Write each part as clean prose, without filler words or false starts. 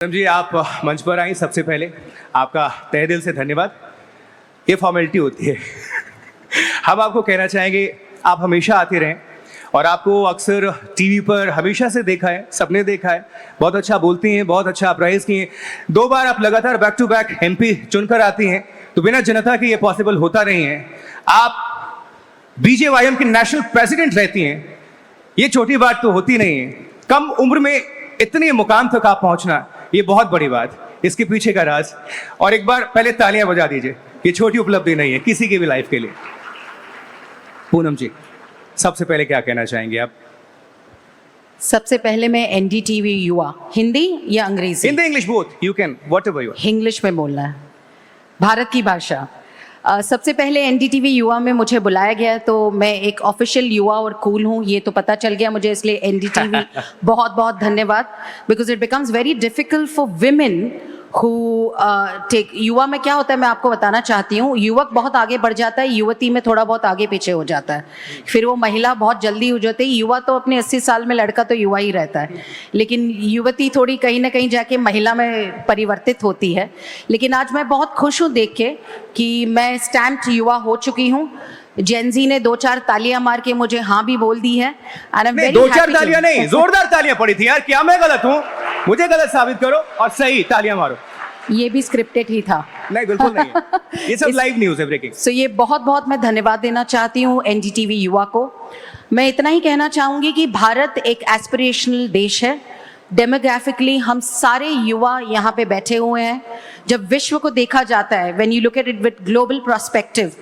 Madam जी, आप मंच पर आई, सबसे पहले आपका तहे दिल से धन्यवाद। ये फॉर्मेलिटी होती है। हम आपको कहना चाहेंगे आप हमेशा आते रहें और आपको अक्सर टीवी पर हमेशा से देखा है, सबने देखा है, बहुत अच्छा बोलती हैं, बहुत अच्छा आप राइज किए। 2 बार आप लगातार बैक टू बैक एमपी चुनकर आती हैं, तो बिना जनता के ये पॉसिबल होता नहीं है। आप बीजेवाईएम की नेशनल प्रेसिडेंट रहती हैं, ये छोटी बात तो होती नहीं है। कम उम्र में इतने मुकाम तक आप पहुंचना, ये बहुत बड़ी बात, इसके पीछे का राज। और एक बार पहले तालियां बजा दीजिए, ये छोटी उपलब्धि नहीं है किसी की भी लाइफ के लिए। पूनम जी, सबसे पहले क्या कहना चाहेंगे आप? सबसे पहले मैं एनडीटीवी युवा, हिंदी या अंग्रेजी? Hindi English both, you can whatever you. English में बोलना है, भारत की भाषा। सबसे पहले एनडीटीवी युवा में मुझे बुलाया गया, तो मैं एक ऑफिशियल युवा और कूल हूँ, ये तो पता चल गया मुझे, इसलिए एनडीटीवी बहुत बहुत धन्यवाद। Because it becomes very difficult for women who take. युवा में क्या होता है मैं आपको बताना चाहती हूँ, युवक बहुत आगे बढ़ जाता है, युवती में थोड़ा बहुत आगे पीछे हो जाता है, फिर वो महिला बहुत जल्दी हो जाती है। युवा तो अपने 80 साल में, लड़का तो युवा ही रहता है, लेकिन युवती थोड़ी कहीं ना कहीं जाके महिला में परिवर्तित होती है। लेकिन आज मैं बहुत खुश हूँ देख के कि मैं स्टैम्प्ड युवा हो चुकी हूँ। जेनजी ने 2-4 तालियां मार के मुझे हाँ भी बोल दी है। 2-4 तालियां नहीं, जोरदार तालियां पड़ी थी यार। क्या मैं गलत हूँ? मुझे गलत साबित करो और सही तालियां मारो। ये भी स्क्रिप्टेड ही था। नहीं, बिल्कुल नहीं है। ये सब लाइव न्यूज़ है, ब्रेकिंग। सो ये बहुत बहुत मैं धन्यवाद देना चाहती हूँ एनडीटीवी युवा को। मैं इतना ही कहना चाहूँगी कि भारत एक एस्पिरेशनल देश है। डेमोग्राफिकली हम सारे युवा यहाँ पे बैठे हुए हैं। जब विश्व को देखा जाता है, when you look at it with global perspective,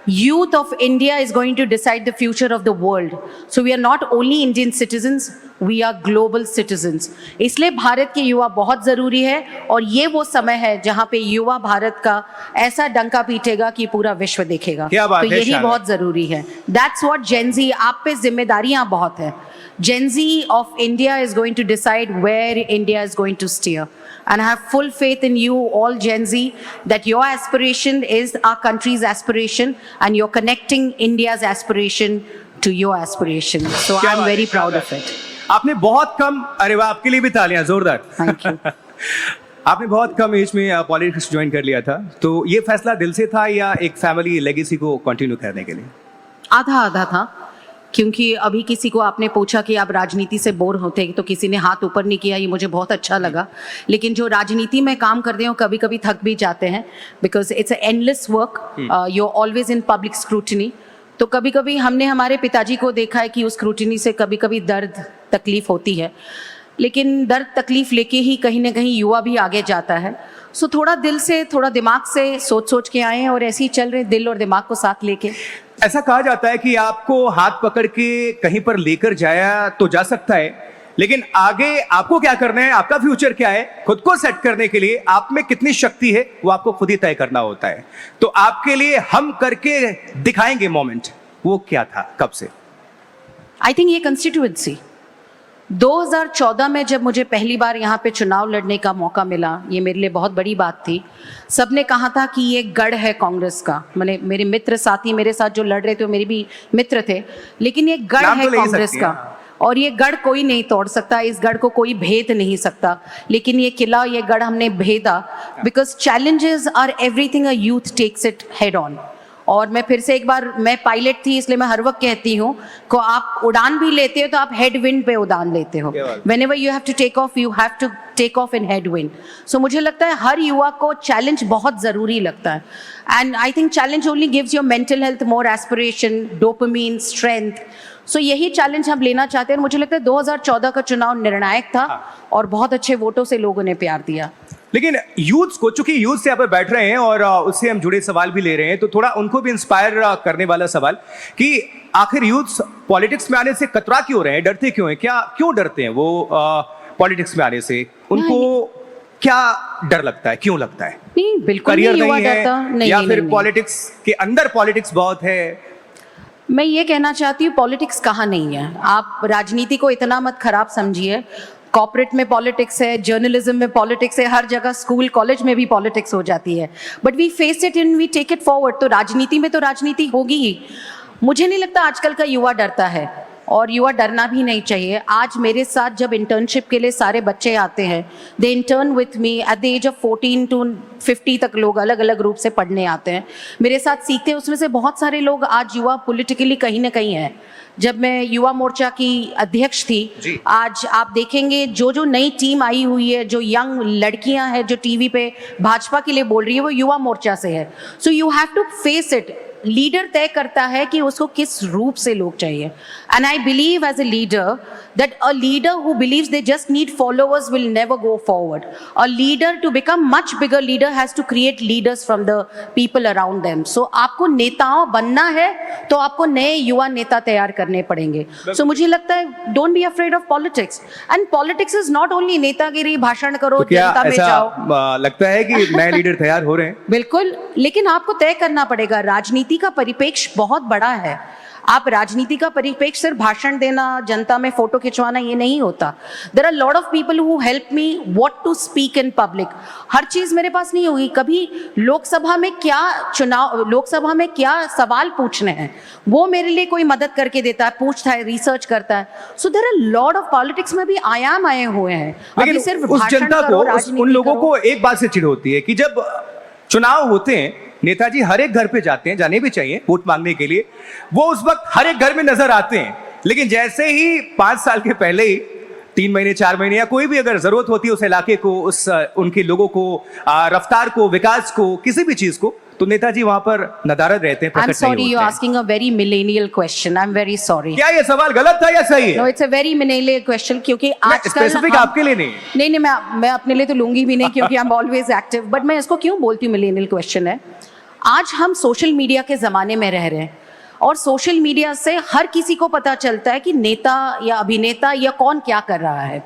youth of India is going to decide the future of the world. So we are not only Indian citizens, we are global citizens. इसलिए भारत के युवा बहुत ज़रूरी है, और ये वो समय है जहाँ पे युवा भारत का ऐसा डंका पीटेगा कि पूरा विश्व देखेगा। तो यही बहुत ज़रूरी है। That's what Gen Z, आप पे जिम्मेदारियाँ बहुत है। Gen Z of India is going to decide where India is going to steer. And I have full faith in you all Gen Z that your aspiration is our country's aspiration and you're connecting India's aspiration to your aspiration. So I'm very proud of it. आपने बहुत कम, अरे वाह, आपके लिए भी तालियां जोरदार। Thank you. आपने बहुत कम एज में पॉलिटिक्स ज्वाइन कर लिया था, तो ये फैसला दिल से था या एक फैमिली लेगेसी को कंटिन्यू करने के लिए? आधा आधा था, क्योंकि अभी किसी को आपने पूछा कि आप राजनीति से बोर होते हैं, तो किसी ने हाथ ऊपर नहीं किया, ये मुझे बहुत अच्छा लगा। लेकिन जो राजनीति में काम करते हैं कभी कभी थक भी जाते हैं, because it's a endless work, you are always in public scrutiny. तो कभी कभी हमने हमारे पिताजी को देखा है कि उस स्क्रूटिनी से कभी कभी दर्द तकलीफ होती है, लेकिन दर्द तकलीफ लेके ही कहीं ना कहीं युवा भी आगे जाता है। सो थोड़ा दिल से, थोड़ा दिमाग से सोच के आए हैं और ऐसे ही चल रहे, दिल और दिमाग को साथ लेके। ऐसा कहा जाता है कि आपको हाथ पकड़ के कहीं पर लेकर जाया तो जा सकता है, लेकिन आगे आपको क्या करना है, आपका फ्यूचर क्या है, खुद को सेट करने के लिए आप में कितनी शक्ति है, वो आपको खुद ही तय करना होता है। तो आपके लिए हम करके दिखाएंगे मोमेंट, वो क्या था, कब से? आई थिंक ये कंस्टिट्यूएंसी 2014 में जब मुझे पहली बार यहाँ पे चुनाव लड़ने का मौका मिला, ये मेरे लिए बहुत बड़ी बात थी। सबने कहा था कि ये गढ़ है कांग्रेस का, मैंने, मेरे मित्र साथी मेरे साथ जो लड़ रहे थे वो मेरे भी मित्र थे, लेकिन ये गढ़ है कांग्रेस का, और ये गढ़ कोई नहीं तोड़ सकता, इस गढ़ को कोई भेद नहीं सकता। लेकिन ये किला, ये गढ़ हमने भेदा, because challenges are everything, a youth takes it head on. और मैं फिर से एक बार, मैं पायलट थी इसलिए मैं हर वक्त कहती हूँ को आप उड़ान भी लेते हो तो आप हेड विंड पे उड़ान लेते हो। Whenever you have to take off, you have to take off in head wind. So मुझे लगता है हर युवा को चैलेंज बहुत ज़रूरी लगता है, and I think challenge only gives your mental health more aspiration, dopamine, strength. So यही चैलेंज हम लेना चाहते हैं। मुझे लगता है 2014 का चुनाव निर्णायक था और बहुत अच्छे वोटों से लोगों ने प्यार दिया। लेकिन यूथ को, चूंकि यूथ से यहाँ पर बैठ रहे हैं और उससे हम जुड़े सवाल भी ले रहे हैं, तो थोड़ा उनको भी इंस्पायर करने वाला सवाल कि आखिर यूथ पॉलिटिक्स में आने से कतरा क्यों रहे हैं, डरते क्यों हैं, क्या क्यों डरते हैं वो पॉलिटिक्स में आने से? उनको क्या डर लगता है, क्यों लगता है? नहीं, बिल्कुल करियर नहीं नहीं है, या फिर पॉलिटिक्स के अंदर पॉलिटिक्स बहुत है? मैं ये कहना चाहती हूँ पॉलिटिक्स कहाँ नहीं है। आप राजनीति को इतना मत खराब समझिए। कॉर्पोरेट में पॉलिटिक्स है, जर्नलिज्म में पॉलिटिक्स है, हर जगह स्कूल कॉलेज में भी पॉलिटिक्स हो जाती है, but we face it and we take it forward. तो राजनीति में तो राजनीति होगी ही। मुझे नहीं लगता आजकल का युवा डरता है। और युवा डरना भी नहीं चाहिए। आज मेरे साथ जब इंटर्नशिप के लिए सारे बच्चे आते हैं, they intern with me at the age of 14 to 50 तक लोग अलग अलग रूप से पढ़ने आते हैं, मेरे साथ सीखते हैं। उसमें से बहुत सारे लोग आज युवा पॉलिटिकली कहीं ना कहीं हैं। जब मैं युवा मोर्चा की अध्यक्ष थी, आज आप देखेंगे जो जो नई टीम आई हुई है, जो यंग लड़कियां हैं जो टीवी पे भाजपा के लिए बोल रही है, वो युवा मोर्चा से है। So you have to face it. Leader तय करता है कि उसको किस रूप से लोग चाहिए। And I believe as a leader that a leader who believes they just need followers will never go forward. A leader to become much bigger leader has to create leaders from the people around them. So आपको नेताओं बनना है तो आपको नए युवा नेता तैयार करने पड़ेंगे। सो मुझे लगता है don't be afraid of politics. And politics is not only नेतागिरी, भाषण करो, जनता में जाओ। लगता है कि नए लीडर तैयार हो रहे हैं? बिल्कुल, लेकिन आपको तय करना पड़ेगा। राजनीति का परिप्रेक्ष्य बहुत बड़ा है। आप राजनीति का परिप्रेक्ष्य सिर्फ भाषण देना, जनता में फोटो खिंचवाना ये नहीं होता। There are lot of people who help me what to speak in public. हर चीज मेरे पास नहीं होगी। कभी लोकसभा में क्या सवाल पूछने हैं, वो मेरे लिए कोई मदद करके देता है, पूछता है, रिसर्च करता है। So there are lot of politics में भी आयाम आए हुए हैं। लेकिन सिर्फ उस जनता को, उन लोगों को एक बात से चिढ़ होती है कि जब चुनाव होते हैं, नेताजी हर एक घर पे जाते हैं, जाने भी चाहिए वोट मांगने के लिए, वो उस वक्त हर एक घर में नजर आते हैं। लेकिन जैसे ही 5 साल के पहले ही 3 महीने 4 महीने या कोई भी अगर जरूरत होती है उस इलाके को, उनके लोगों को, रफ्तार को, विकास को, किसी भी चीज को, तो नेताजी वहां पर नदारद रहते हैं। I'm sorry, you're asking a very millennial question. I'm very sorry. क्या ये सवाल गलत था या सही है? No, it's a very millennial question क्योंकि आजकल स्पेसिफिक आपके लिए नहीं। मैं अपने लिए तो लूंगी भी नहीं क्योंकि I'm always active. बट मैं इसको क्यों बोलती हूँ millennial question है? आज हम सोशल मीडिया के जमाने में रह रहे हैं और सोशल मीडिया से हर किसी को पता चलता है कि नेता या अभिनेता या कौन क्या कर रहा है।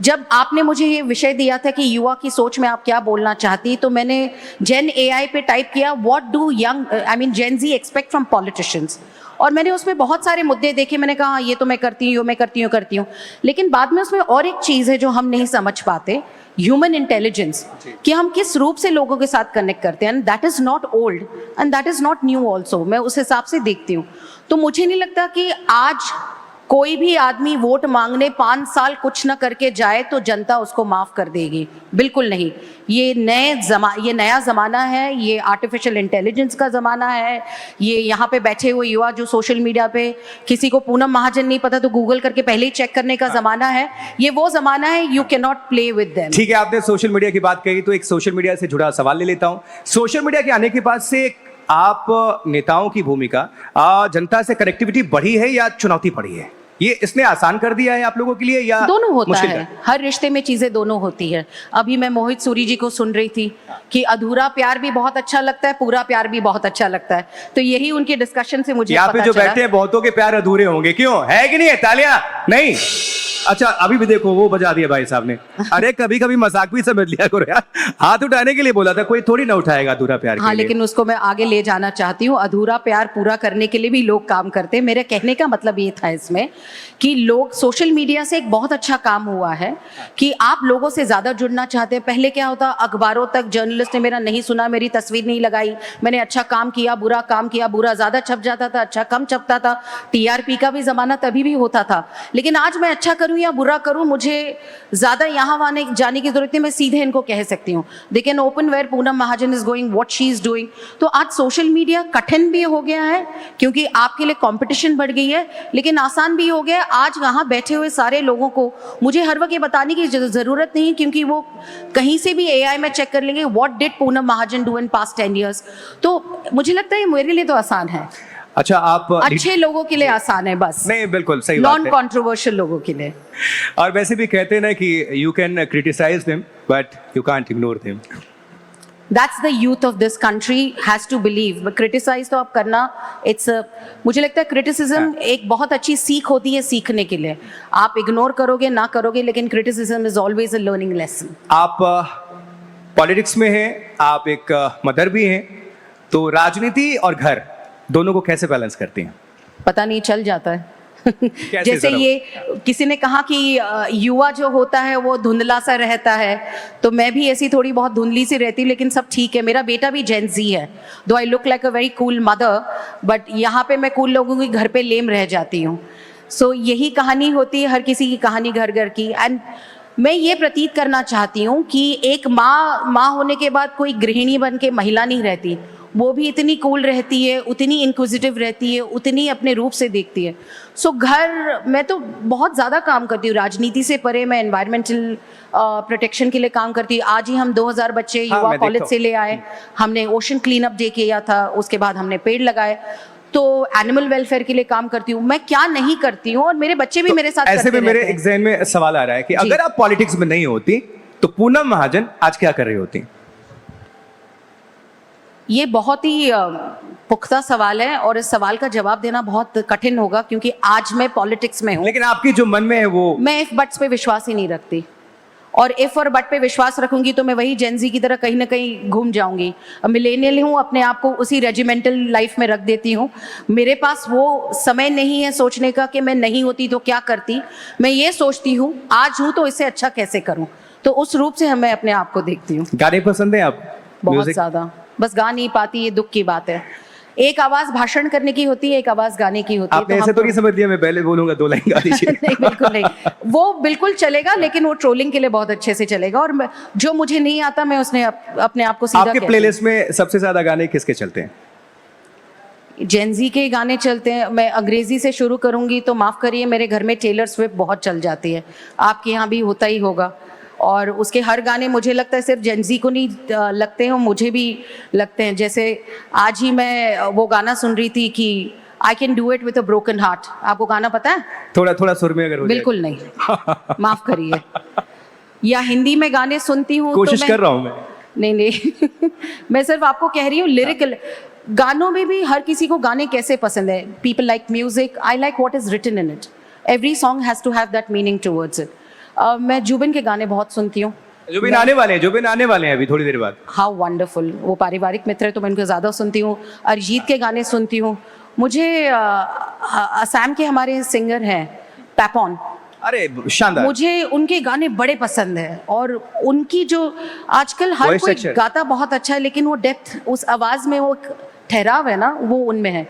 जब आपने मुझे ये विषय दिया था कि युवा की सोच में आप क्या बोलना चाहती, तो मैंने जेन AI पे टाइप किया what do Gen Z expect from politicians, और मैंने उसमें बहुत सारे मुद्दे देखे। मैंने कहा ये तो मैं करती हूँ, लेकिन बाद में उसमें और एक चीज़ है जो हम नहीं समझ पाते, ह्यूमन इंटेलिजेंस, कि हम किस रूप से लोगों के साथ कनेक्ट करते हैं। That is not old and that is not new also. मैं उस हिसाब से देखती हूँ। तो मुझे नहीं लगता कि आज कोई भी आदमी वोट मांगने 5 साल कुछ न करके जाए तो जनता उसको माफ कर देगी, बिल्कुल नहीं। ये नया ज़माना है, ये आर्टिफिशियल इंटेलिजेंस का ज़माना है। ये यहाँ पे बैठे हुए युवा जो सोशल मीडिया पे, किसी को पूनम महाजन नहीं पता तो गूगल करके पहले ही चेक करने का ज़माना है। ये वो ज़माना है, you can not play with them. ठीक है, आपने सोशल मीडिया की बात कही तो एक सोशल मीडिया से जुड़ा सवाल ले लेता हूँ। सोशल मीडिया के आने के बाद से आप नेताओं की भूमिका, जनता से कनेक्टिविटी बढ़ी है या चुनौती बढ़ी है? ये इसने आसान कर दिया है आप लोगों के लिए या दोनों होता है? हर रिश्ते में चीजें दोनों होती है। अभी मैं मोहित सूरी जी को सुन रही थी कि अधूरा प्यार भी बहुत अच्छा लगता है, पूरा प्यार भी बहुत अच्छा लगता है। तो यही उनके डिस्कशन से मुझे यहाँ पे जो बैठे हैं बहुतों के प्यार अधूरे होंगे, क्यों है कि नहीं है? तालियां नहीं? अच्छा, अभी भी देखो वो बजा दिया भाई साहब ने। अरे कभी कभी मजाक भी समझ लिया करो यार, हाथ उठाने के लिए बोला था, कोई थोड़ी ना उठाएगा अधूरा प्यार के लिए। लेकिन उसको मैं आगे ले जाना चाहती हूँ। अधूरा प्यार पूरा करने के लिए भी लोग काम करते हैं। मेरे कहने का मतलब ये था इसमें कि लोग, सोशल मीडिया से एक बहुत अच्छा काम हुआ है कि आप लोगों से ज्यादा जुड़ना चाहते हैं। पहले क्या होता, अखबारों तक जर्नलिस्ट ने मेरा नहीं सुना, मेरी तस्वीर नहीं लगाई, मैंने अच्छा काम किया, बुरा काम किया, बुरा ज्यादा छप जाता था, अच्छा कम छपता था। TRP का भी जमाना तभी भी होता था। लेकिन आज मैं अच्छा करूं या बुरा करूं, मुझे ज्यादा यहाँ वहां जाने की जरूरत नहीं। मैं सीधे इनको कह सकती हूँ, they can open where Poonam Mahajan is going, what she is doing. तो आज सोशल मीडिया कठिन भी हो गया है क्योंकि आपके लिए कंपटीशन बढ़ गई है, लेकिन आसान भी हो गया है। आज यहाँ बैठे हुए सारे लोगों को मुझे हर वक्त ये बताने की जरूरत नहीं, क्योंकि वो कहीं से भी AI में चेक कर लेंगे what did Poonam Mahajan do in past 10 years। तो मुझे लगता है मेरे लिए तो आसान है। अच्छा, आप अच्छे लोगों के लिए आसान है, बस नहीं, बिल्कुल सही बात है, नॉन कंट्रोवर्शियल लोगों के लिए। और वैसे भी कहते हैं ना कि you can criticise them but you can't ignore them. That's the youth of this country has to believe। but criticize तो आप करना, मुझे लगता है criticism एक बहुत अच्छी सीख होती है सीखने के लिए। आप इग्नोर करोगे ना करोगे, लेकिन criticism is always a learning lesson। आप पॉलिटिक्स में हैं, आप एक मदर भी हैं, तो राजनीति और घर दोनों को कैसे बैलेंस करती हैं? पता नहीं, चल जाता है। जैसे ये किसी ने कहा कि युवा जो होता है वो धुंधला सा रहता है, तो मैं भी ऐसी थोड़ी बहुत धुंधली सी रहती हूँ, लेकिन सब ठीक है। मेरा बेटा भी जेन Z है, दो I look like a very cool mother, but यहाँ पे मैं कूल लोगों के घर पे लेम रह जाती हूँ। सो यही कहानी होती है हर किसी की कहानी घर घर की। एंड मैं ये प्रतीत करना चाहती हूँ कि एक माँ होने के बाद कोई गृहिणी बन के महिला नहीं रहती, वो भी इतनी कूल रहती है, उतनी इंक्विजिटिव रहती है, उतनी अपने रूप से देखती है। सो घर, मैं तो बहुत ज़्यादा काम करती हूँ राजनीति से परे, मैं एनवायरमेंटल प्रोटेक्शन के लिए काम करती हूँ। आज ही हम 2000 बच्चे युवा मैं कॉलेज देखता से ले आए, हमने ओशन क्लीन अप डे किया था, उसके बाद हमने पेड़ लगाए। तो एनिमल वेलफेयर के लिए काम करती हूँ, मैं क्या नहीं करती हूँ, और मेरे बच्चे भी मेरे साथ ऐसे करते में मेरे रहते हैं। एग्जाम में सवाल आ रहा है कि जी। अगर आप पॉलिटिक्स में नहीं होती तो पूनम महाजन आज क्या कर रही होती? ये बहुत ही पुख्ता सवाल है और इस सवाल का जवाब देना बहुत कठिन होगा, क्योंकि आज मैं पॉलिटिक्स में हूँ। लेकिन आपकी जो मन में है वो मैं इफ बट्स पे विश्वास ही नहीं रखती, और इफ और बट पे विश्वास रखूंगी तो मैं वही जेनजी की तरह कहीं ना कहीं घूम जाऊंगी। मिलेनियल हूँ, अपने आप को उसी रेजिमेंटल लाइफ में रख देती हूँ। मेरे पास वो समय नहीं है सोचने का कि मैं नहीं होती तो क्या करती। मैं ये सोचती हूँ आज हूँ तो इससे अच्छा कैसे करूँ, तो उस रूप से मैं अपने आप को देखती हूँ। गाने पसंद है आप? बहुत म्यूजिक? ज्यादा, बस गा नहीं पाती, ये दुख की बात है। एक आवाज भाषण करने की होती है, एक आवाज गाने की होती है। आपने तो ऐसे हम तो नहीं समझ लिया मैं पहले बोलूंगा 2 लाइन गा दीजिए? नहीं, बिल्कुल नहीं, वो बिल्कुल चलेगा, लेकिन वो ट्रोलिंग के लिए बहुत अच्छे से चलेगा, और जो मुझे नहीं आता मैं उसने अपने आप को सीधा आपके प्लेलिस्ट में सबसे ज्यादा गाने किसके चलते हैं? जेनजी के गाने चलते हैं। मैं अंग्रेजी से शुरू करूंगी तो माफ करिए, मेरे घर में टेलर स्विफ्ट बहुत चल जाती है, आपके यहाँ भी होता ही होगा। और उसके हर गाने मुझे लगता है सिर्फ जेनजी को नहीं लगते हैं, मुझे भी लगते हैं। जैसे आज ही मैं वो गाना सुन रही थी कि आई can do it with a broken heart, आपको गाना पता है? थोड़ा थोड़ा सुर में अगर हो बिल्कुल नहीं, माफ करिए। या हिंदी में गाने सुनती हूँ कोशिश तो कर रहा हूँ मैं। नहीं मैं सिर्फ आपको कह रही हूँ लिरिकल गानों में भी हर किसी को गाने कैसे पसंद है। People like music, I like what is written in it, every song has to have that meaning towards it. मैं जुबिन के गाने बहुत सुनती हूँ। जुबिन आने वाले हैं, जुबिन आने वाले हैं अभी थोड़ी देर बाद। हाउ वंडरफुल, वो पारिवारिक मित्र है तो मैं उनको ज़्यादा सुनती हूँ। अरिजीत के गाने सुनती हूँ। मुझे असम के हमारे सिंगर हैं पैपॉन, अरे शानदार, मुझे उनके गाने बड़े पसंद है। और उनकी जो आजकल हर Voice कोई texture। गाता बहुत अच्छा है, लेकिन वो डेप्थ, उस आवाज़ में वो ठहराव है ना, वो उनमें है।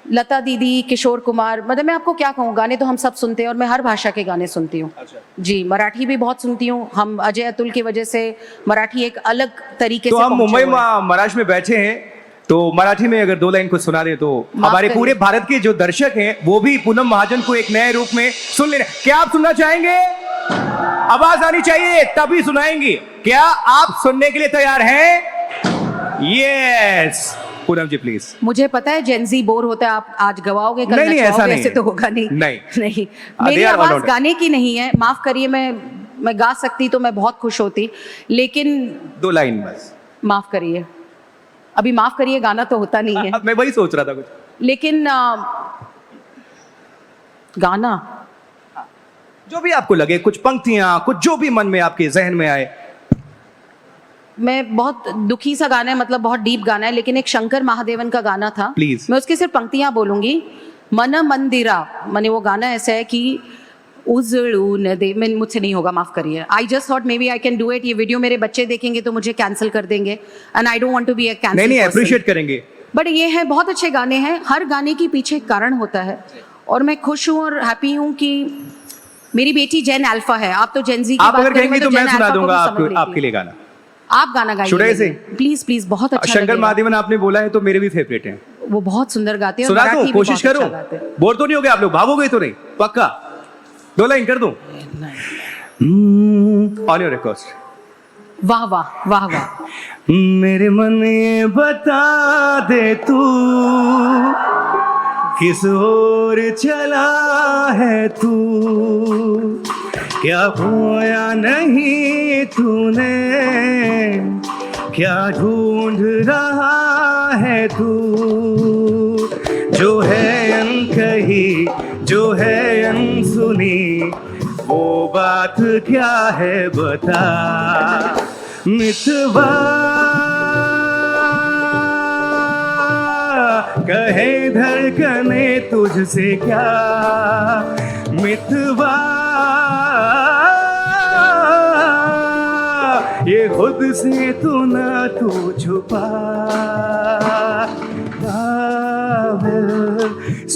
लता दीदी, किशोर कुमार, मतलब मैं आपको क्या कहूँ, गाने तो हम सब सुनते हैं और मैं हर भाषा के गाने सुनती हूँ। अच्छा। जी, मराठी भी बहुत सुनती हूँ। हम अजय अतुल की वजह से मराठी एक अलग तरीके तो से हम पहुंचे मुंबई हुए हैं। महाराष्ट्र में बैठे हैं, तो मराठी में अगर 2 लाइन कुछ सुना दे तो हमारे करिए। पूरे भारत के जो दर्शक हैं वो भी पूनम महाजन को एक नए रूप में सुन लेना। क्या आप सुनना चाहेंगे? आवाज आनी चाहिए तभी सुनाएंगी। क्या आप सुनने के लिए तैयार हैं? Yes Poonam ji please. मुझे पता है जेनजी बोर होता है, आप आज गवाओगे कल नहीं, ऐसा नचवाओगे, नहीं ऐसे है। तो होगा नहीं। नहीं। नहीं, They मेरी are आवाज all-rounder। गाने की नहीं है, माफ करिए। मैं गा सकती तो मैं बहुत खुश होती, लेकिन 2 लाइन बस। माफ करिए, अभी माफ करिए गाना तो होता नहीं है। मैं वही सोच रहा था कुछ। लेकिन गाना जो भी आपको लगे, कुछ पंक्तियां, कुछ जो भी मन में आपके जहन में आए। मैं बहुत दुखी सा गाना है, मतलब बहुत डीप गाना है, लेकिन एक शंकर महादेवन का गाना था। Please। मैं उसकी सिर्फ पंक्तियां बोलूंगी। मन मंदिरा, माने वो गाना ऐसा है कि उजड़ू न दे, मैं मुझसे नहीं होगा, माफ करिए। I just thought maybe I can do it. ये वीडियो मेरे बच्चे देखेंगे तो मुझे कैंसिल कर देंगे, and I don't want to be a cancel. नहीं, अप्रिशिएट करेंगे। बट ये है, बहुत अच्छे गाने हैं। हर गाने के पीछे एक कारण होता है, और मैं खुश हूँ और हैप्पी हूँ कि मेरी बेटी जेन अल्फा है। आप तो जेनजी की आप बात अगर करें, कहेंगे तो मैं जेन सुना अल्फा को दूंगा भी समझ आपको, लेती हूँ। आपके लिए गाना। आप गाना Should I गाइए say? प्लीज प्लीज, बहुत अच्छा शंकर लगेगा। महादेवन आपने बोला है तो मेरे भी फेवरेट हैं। वो बहुत सुंदर गाते हैं और सुना मराठी दो, भी कोशिश बहुत करो। अच्छा गाते हैं। बोर तो नहीं हो गए आप लोग? भागोगे तो नहीं? पक्का 2 लाइन कर दूं? On your request. वाह वाह वाह वाह। मेरे मन ये बता दे तू किस ओर चला है तू, क्या खोया नहीं तूने, क्या ढूंढ रहा है तू, जो है अनकही, जो है अनसुनी, वो बात क्या है बता मितवा, कहे धड़कने तुझसे क्या मितवा, ये खुद से तू ना तू छुपा,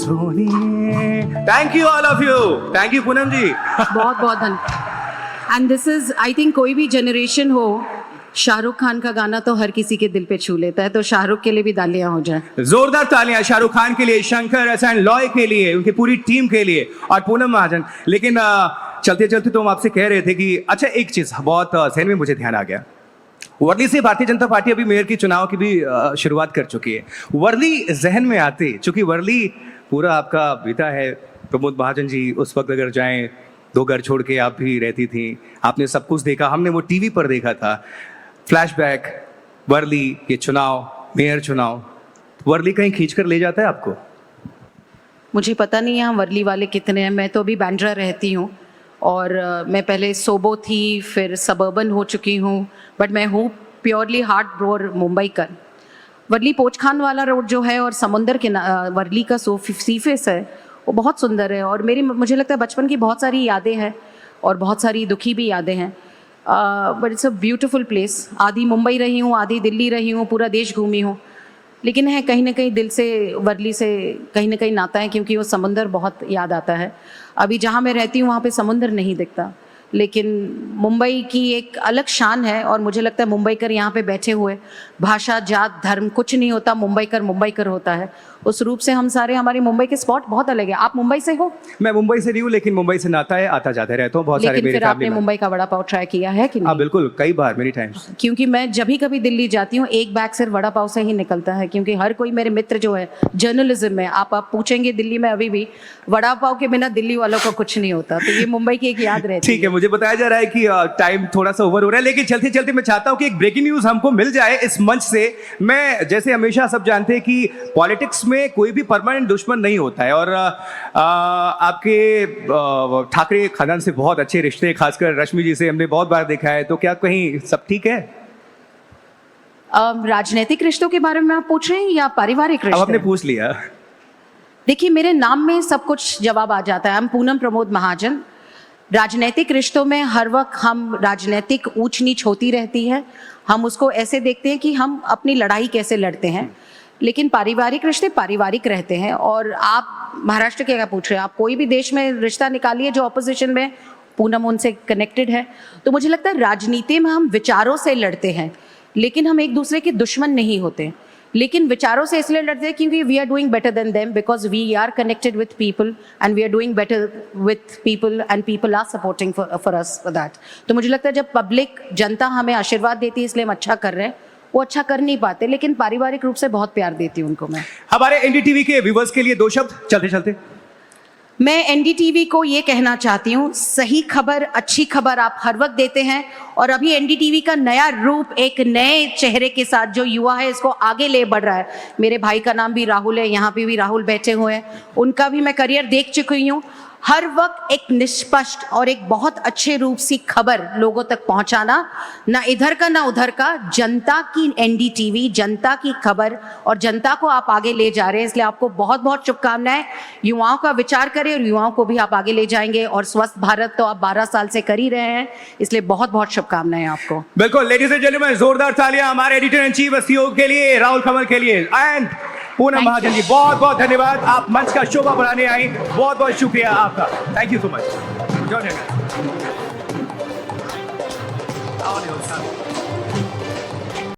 सोनिए। Thank you all of you, thank you Poonam ji. बहुत बहुत धन्यवाद। And this is, I think कोई भी जनरेशन हो, शाहरुख खान का गाना तो हर किसी के दिल पे छू लेता है, तो शाहरुख के लिए भी तालियां हो जाए। जोरदार तालियां शाहरुख खान के लिए, शंकर एहसान लॉय के लिए, उनकी पूरी टीम के लिए और पूनम महाजन। लेकिन चलते चलते तो हम आपसे कह रहे थे कि अच्छा एक चीज बहुत जहन में मुझे ध्यान आ गया। वर्ली से भारतीय जनता पार्टी अभी मेयर की चुनाव की भी शुरुआत कर चुकी है। वर्ली जहन में आते, चूंकि वर्ली पूरा आपका बीता है, प्रमोद महाजन जी उस वक्त अगर जाएं, 2 घर छोड़ के आप भी रहती थी, आपने सब कुछ देखा, हमने वो टीवी पर देखा था। फ्लैशबैक, वर्ली के चुनाव, मेयर चुनाव, वर्ली कहीं खींच कर ले जाता है आपको? मुझे पता नहीं यहाँ वर्ली वाले कितने हैं, मैं तो अभी बांद्रा रहती हूँ और मैं पहले सोबो थी, फिर सबर्बन हो चुकी हूँ, बट मैं हूँ प्योरली हार्ट ब्रोर मुंबई का। वर्ली पोचखान वाला रोड जो है और समुंदर के वर्ली का सी फेस है, वो बहुत सुंदर है और मुझे लगता है बचपन की बहुत सारी यादें हैं और बहुत सारी दुखी भी यादें हैं। But it's a beautiful place. आधी मुंबई रही हूँ, आधी दिल्ली रही हूँ, पूरा देश घूमी हूँ, लेकिन है कहीं ना कहीं दिल से वर्ली से कहीं ना कहीं नाता है, क्योंकि वो समुंदर बहुत याद आता है। अभी जहाँ मैं रहती हूँ वहाँ पे समुंदर नहीं दिखता, लेकिन मुंबई की एक अलग शान है और मुझे लगता है मुंबईकर यहाँ पे बैठे हुए, भाषा जात धर्म कुछ नहीं होता, मुंबईकर होता है। उस रूप से हम सारे, हमारी मुंबई के स्पॉट बहुत अलग है। आप मुंबई से हो? मैं मुंबई से नहीं हूँ, लेकिन मुंबई से नाता है, आता जाते रहता हूँ। बहुत सारे लेकिन मेरे फिर आपने मुंबई का वड़ा पाव ट्राई किया है कि नहीं? हाँ बिल्कुल, कई बार, मेनी टाइम्स। क्योंकि मैं जब भी कभी दिल्ली जाती हूँ एक बैग सिर्फ वड़ा पाव से ही निकलता है, क्योंकि हर कोई मेरे मित्र जो है जर्नलिज्म में, आप पूछेंगे दिल्ली में अभी भी वड़ा पाव के बिना दिल्ली वालों को कुछ नहीं होता, तो ये मुंबई की एक याद रहती है। ठीक है, मुझे बताया जा रहा है कि टाइम थोड़ा सा ओवर हो रहा है, लेकिन चलते चलते मैं चाहता हूँ कि एक ब्रेकिंग न्यूज हमको मिल जाए इस मंच से। मैं जैसे हमेशा सब जानते हैं कि पॉलिटिक्स में कोई भी परमानेंट दुश्मन नहीं होता है और आपके ठाकरे खानदान से बहुत अच्छे रिश्ते, खासकर रश्मि जी से हमने बहुत बार देखा है, तो क्या कहीं सब ठीक है? राजनीतिक रिश्तों के बारे में आप पूछ रहे हैं या पारिवारिक रिश्ते? अब आपने पूछ लिया। देखिए, मेरे नाम में सब कुछ जवाब आ जाता है। हम पूनम प्रमोद महाजन। राजनीतिक रिश्तों में हर वक्त हम राजनीतिक ऊंच नीच होती रहती है, हम उसको ऐसे देखते हैं कि हम अपनी लड़ाई कैसे लड़ते हैं, लेकिन पारिवारिक रिश्ते पारिवारिक रहते हैं। और आप महाराष्ट्र के क्या पूछ रहे हैं, आप कोई भी देश में रिश्ता निकालिए जो ऑपोजिशन में, पूनम उनसे कनेक्टेड है। तो मुझे लगता है राजनीति में हम विचारों से लड़ते हैं, लेकिन हम एक दूसरे के दुश्मन नहीं होते। लेकिन विचारों से इसलिए लड़ते हैं क्योंकि we are doing better than them, because we are connected with people and we are doing better with people and people are supporting for us for that. तो मुझे लगता है जब पब्लिक, जनता हमें आशीर्वाद देती है इसलिए हम अच्छा कर रहे हैं, वो अच्छा कर नहीं पाते, लेकिन पारिवारिक रूप से बहुत प्यार देती हूँ उनको मैं। हमारे एनडीटीवी के व्यूवर्स के लिए 2 शब्द चलते चलते। मैं एनडीटीवी को ये कहना चाहती हूँ, सही खबर, अच्छी खबर आप हर वक्त देते हैं और अभी एनडीटीवी का नया रूप एक नए चेहरे के साथ जो युवा है इसको आगे ले बढ़ रहा है। मेरे भाई का नाम भी राहुल है, यहाँ पे भी राहुल बैठे हुए हैं, उनका भी मैं करियर देख चुकी हूँ। हर वक्त एक निष्पक्ष और एक बहुत अच्छे रूप से खबर लोगों तक पहुंचाना, ना इधर का ना उधर का, जनता की एनडीटीवी, जनता की खबर और जनता को आप आगे ले जा रहे हैं, इसलिए आपको बहुत बहुत शुभकामनाएं। युवाओं का विचार करें और युवाओं को भी आप आगे ले जाएंगे और स्वस्थ भारत तो आप 12 साल से कर ही रहे हैं, इसलिए बहुत बहुत शुभकामनाएं आपको। बिल्कुल, लेडीज एंड जेंटलमैन, जोरदार तालियां हमारे एडिटर इन चीफ सीईओ के लिए, राहुल कमल के लिए। एंड पूनम महाजन जी, बहुत बहुत धन्यवाद, आप मंच का शोभा बढ़ाने आई, बहुत बहुत शुक्रिया आपका, थैंक यू सो मच।